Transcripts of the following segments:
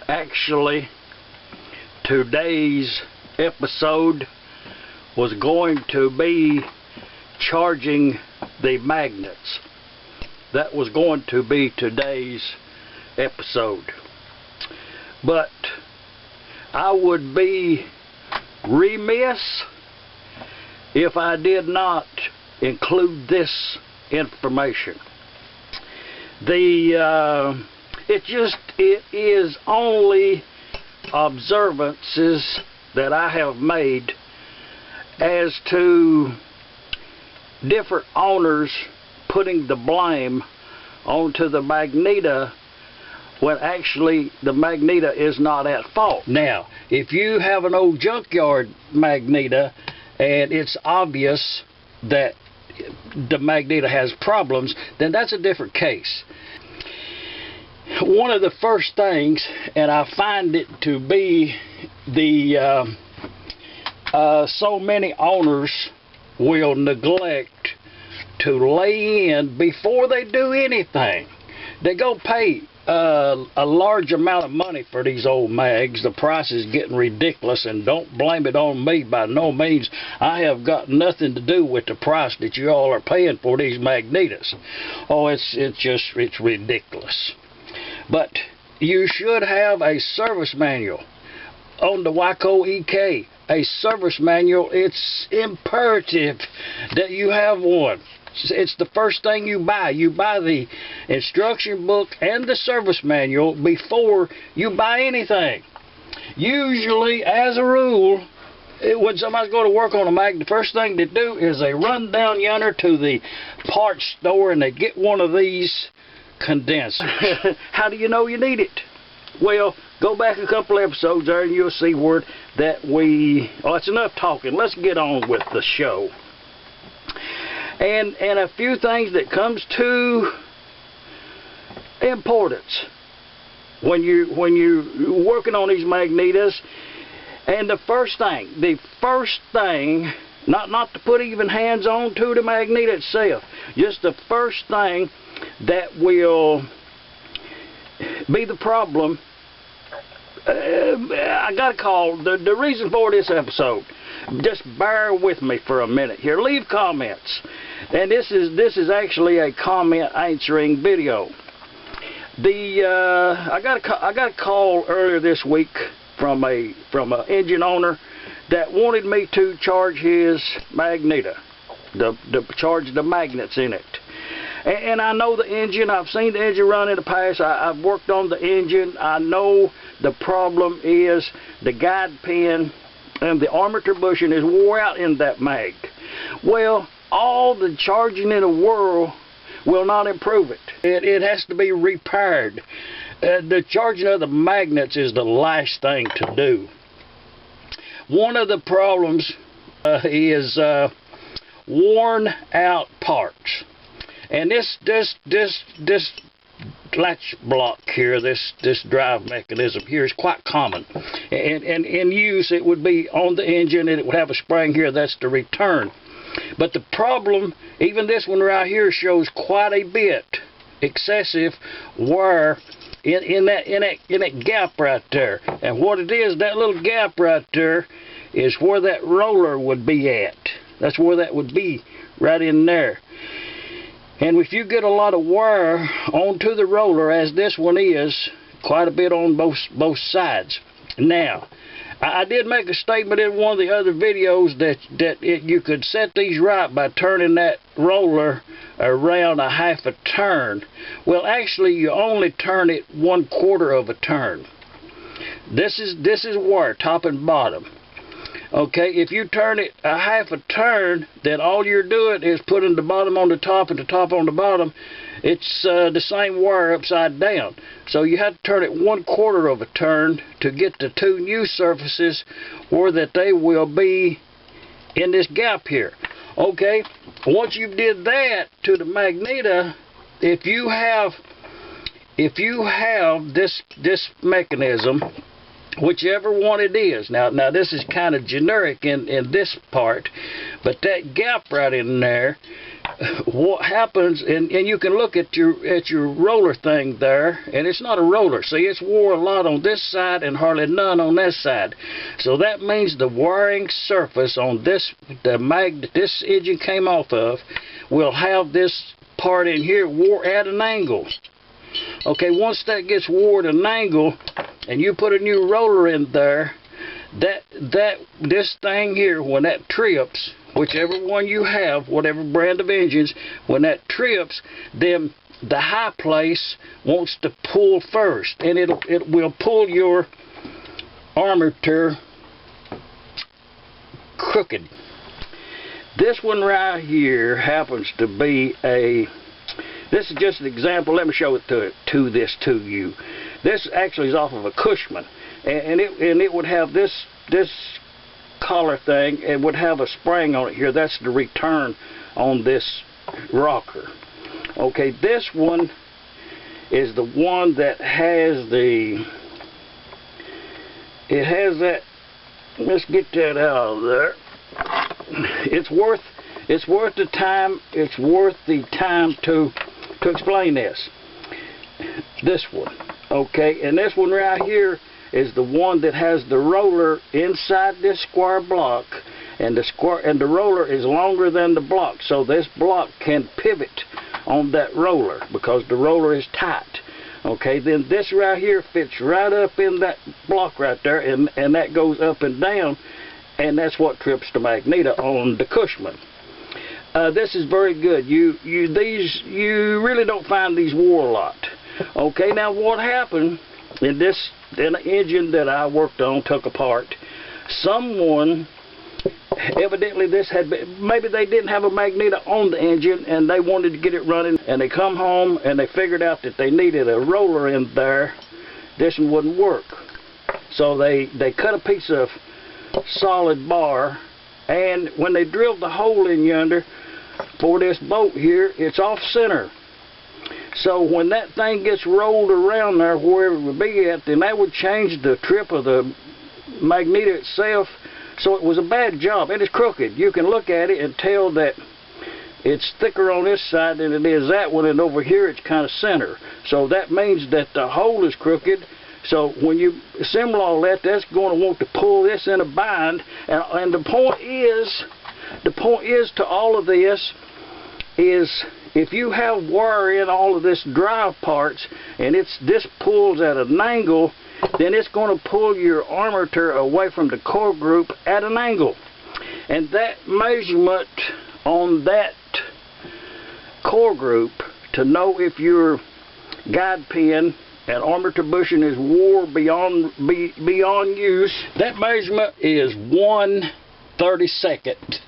Actually, today's episode was going to be charging the magnets. That was going to be today's episode. But I would be remiss if I did not include this information. It is only observances that I have made as to different owners putting the blame onto the Magneto when actually the Magneto is not at fault. Now, if you have an old junkyard Magneto and it's obvious that the Magneto has problems, then that's a different case. One of the first things, and I find it to be so many owners will neglect to lay in before they do anything. They go pay a large amount of money for these old mags. The price is getting ridiculous, and don't blame it on me by no means. I have got nothing to do with the price that you all are paying for these Magnetos. Oh, it's ridiculous. But you should have a service manual on the Wico EK. A service manual. It's imperative that you have one. It's the first thing you buy. You buy the instruction book and the service manual before you buy anything. Usually, as a rule, when somebody's going to work on a mag, the first thing they do is they run down yonder to the parts store and they get one of these condensers. How do you know you need it? Well, go back a couple episodes there and you'll see where that it's enough talking. Let's get on with the show. And a few things that comes to importance when you're working on these Magnetos. And the first thing, not to put even hands on to the Magneto itself, just the first thing that will be the problem. I got a call. The reason for this episode, just bear with me for a minute here. Leave comments, and this is actually a comment answering video. I got a call earlier this week from an engine owner that wanted me to charge his Magneto, charge the magnets in it. And I know the engine. I've seen the engine run in the past. I've worked on the engine. I know the problem is the guide pin and the armature bushing is wore out in that mag. Well, all the charging in the world will not improve it. It has to be repaired. The charging of the magnets is the last thing to do. One of the problems is worn out parts. And this latch block here, this drive mechanism here is quite common. And in use, it would be on the engine, and it would have a spring here. That's the return. But the problem, even this one right here, shows quite a bit excessive wear in that gap right there. And what it is, that little gap right there is where that roller would be at. That's where that would be, right in there. And if you get a lot of wear onto the roller, as this one is, quite a bit on both sides. Now, I did make a statement in one of the other videos that you could set these right by turning that roller around a half a turn. Well, actually, you only turn it 1/4 of a turn. This is wear, top and bottom. Okay, if you turn it a half a turn, then all you're doing is putting the bottom on the top and the top on the bottom. It's the same wire upside down. So you have to turn it 1/4 of a turn to get the two new surfaces where that they will be in this gap here. Okay, once you did that to the Magneto, if you have this mechanism, whichever one it is. Now this is kind of generic in this part, but that gap right in there what happens, and you can look at your roller thing there, and it's not a roller. See, it's wore a lot on this side and hardly none on this side. So that means the wiring surface on this this engine came off of will have this part in here wore at an angle. Okay, once that gets wore at an angle and you put a new roller in there, this thing here, when that trips, whichever one you have, whatever brand of engines, when that trips, then the high place wants to pull first, and it will pull your armature crooked. This one right here happens to be this is just an example. Let me show it to you. This actually is off of a Cushman, and it would have this collar thing. It would have a spring on it here. That's the return on this rocker. Okay, this one is the one that has that. Let's get that out of there. It's worth the time. It's worth the time to explain this. This one, okay, and this one right here is the one that has the roller inside this square block, and the roller is longer than the block, so this block can pivot on that roller because the roller is tight. Okay, then this right here fits right up in that block right there, and that goes up and down, and that's what trips the magneto on the Cushman. This is very good. You really don't find these wore a lot. Okay, now what happened in an engine that I worked on, took apart, someone, evidently maybe they didn't have a magneto on the engine and they wanted to get it running, and they come home and they figured out that they needed a roller in there. This one wouldn't work. So they cut a piece of solid bar, and when they drilled the hole in yonder for this bolt here, it's off center. So when that thing gets rolled around there, wherever it would be at, then that would change the trip of the magneto itself. So it was a bad job, and it's crooked. You can look at it and tell that it's thicker on this side than it is that one, and over here it's kind of center. So that means that the hole is crooked. So when you assemble all that, that's going to want to pull this in a bind. And the point is to all of this is, if you have wire in all of this drive parts and this pulls at an angle, then it's going to pull your armature away from the core group at an angle. And that measurement on that core group to know if your guide pin and armature bushing is wore beyond use, that measurement is 1/32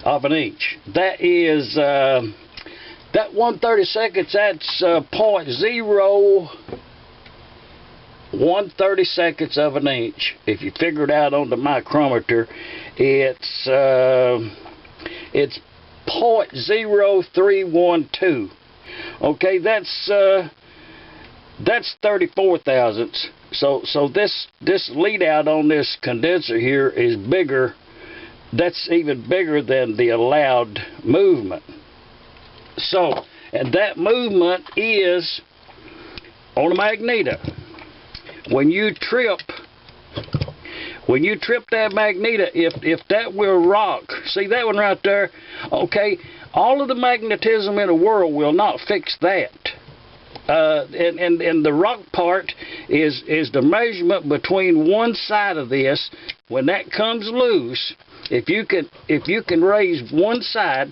of an inch. That is that 1/32, that's 0.0132 of an inch. If you figure it out on the micrometer, it's 0.0312. Okay, that's 34 thousandths. So this lead out on this condenser here is bigger. That's even bigger than the allowed movement. So, and that movement is on a magneto. When you trip that magneto, if that will rock, see that one right there? Okay, all of the magnetism in the world will not fix that. And the rock part is the measurement between one side of this. When that comes loose, if you can raise one side,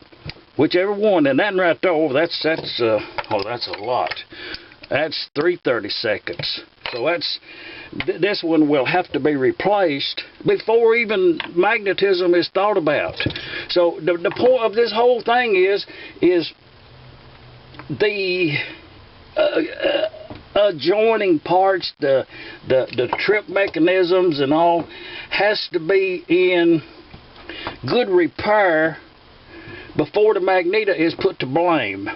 whichever one, and that right there, oh, that's a lot. That's 3/32. So this one will have to be replaced before even magnetism is thought about. So the point of this whole thing is the adjoining parts, the trip mechanisms and all, has to be in good repair before the magneto is put to blame.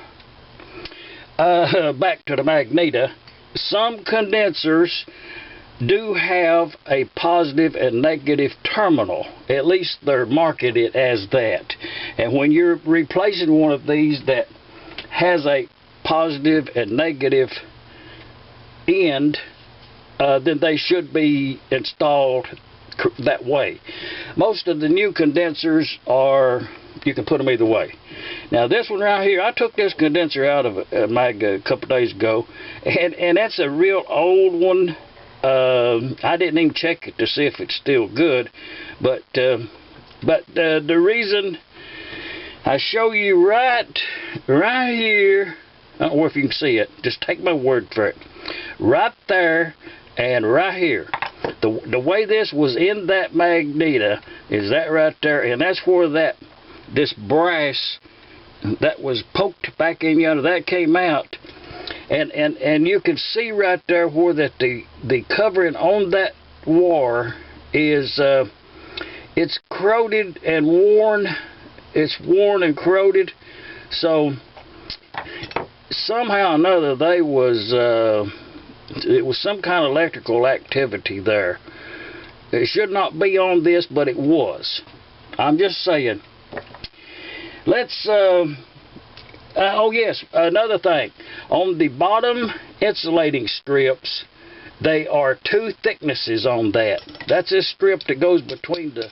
Back to the magneto. Some condensers do have a positive and negative terminal. At least they're marketed as that. And when you're replacing one of these that has a positive and negative end, then they should be installed that way. Most of the new condensers are, you can put them either way. Now this one right here, I took this condenser out of a mag a couple days ago, and that's a real old one. I didn't even check it to see if it's still good, but the reason I show you right here, I don't know if you can see it, just take my word for it, right there and right here. The way this was in that Magneto is that right there, and that's where this brass that was poked back in yonder, that came out. And you can see right there where that the covering on that wire is it's corroded and worn. It's worn and corroded. So somehow or another it was some kind of electrical activity there. It should not be on this, but it was. I'm just saying. Let's oh yes, another thing. On the bottom insulating strips, they are 2 thicknesses on that. That's this strip that goes between the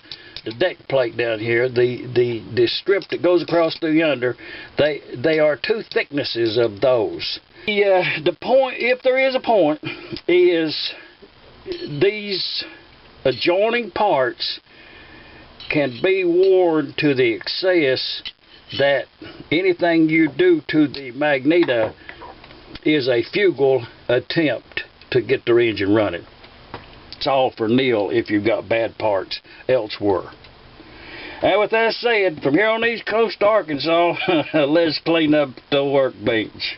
deck plate down here. The strip that goes across through yonder, they are 2 thicknesses of those. The point, if there is a point, is these adjoining parts can be worn to the excess that anything you do to the Magneto is a futile attempt to get their engine running. It's all for nil if you've got bad parts elsewhere. And with that said, from here on East Coast Arkansas, let's clean up the workbench.